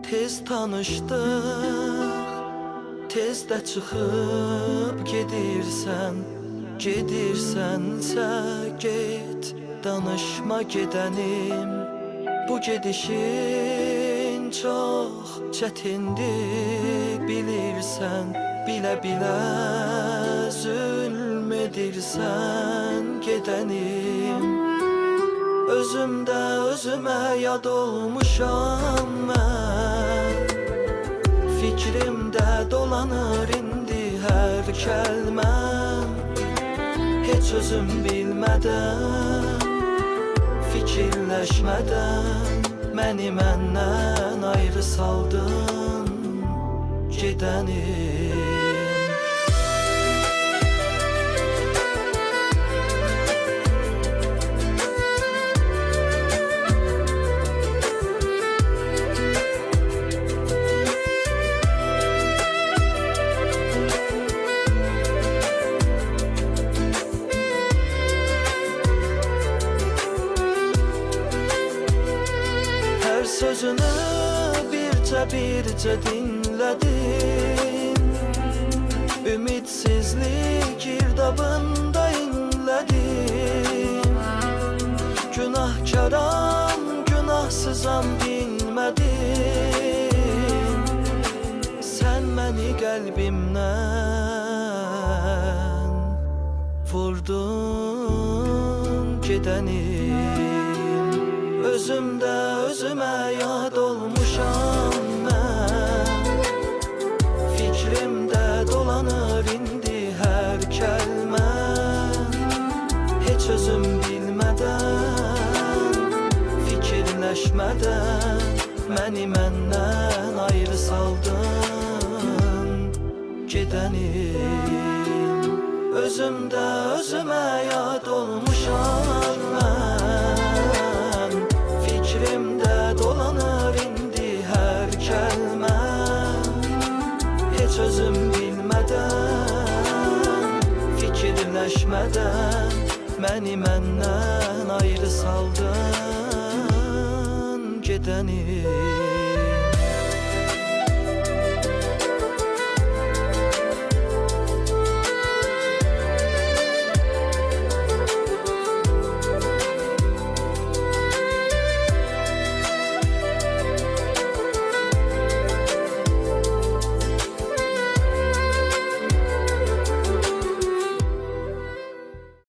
Tez tanışdıq, tezdə çıxıb gedirsənsə get, danışma gedənim. Bu gedişin çox çətindir, bilirsən, bilə-bilə zülm edirsən gedənim. Özümdə özümə yad olmuşam mən, fikrimdə dolanır indi hər kəlməm. Heç özüm bilmədən, fikirləşmədən məni məndən ayrı saldın gedənim. Sözünü bircə dinlədim, ümitsizlik girdabında inlədim. Günahkaram, günahsızam bilmədim. Sən məni qəlbimdən vurdun gedənim. Özümdə özümə yad olmuşam mən, fikrimdə dolanır indi hər kəlməm. Heç özüm bilmədən, fikirləşmədən məni məndən ayrı saldın gedənim. Özümdə özümə yad olmuşam mən, fikrimdə dolanır indi hər kəlməm. Heç özüm bilmədən, fikirləşmədən məni məndən ayrı saldın gedənim.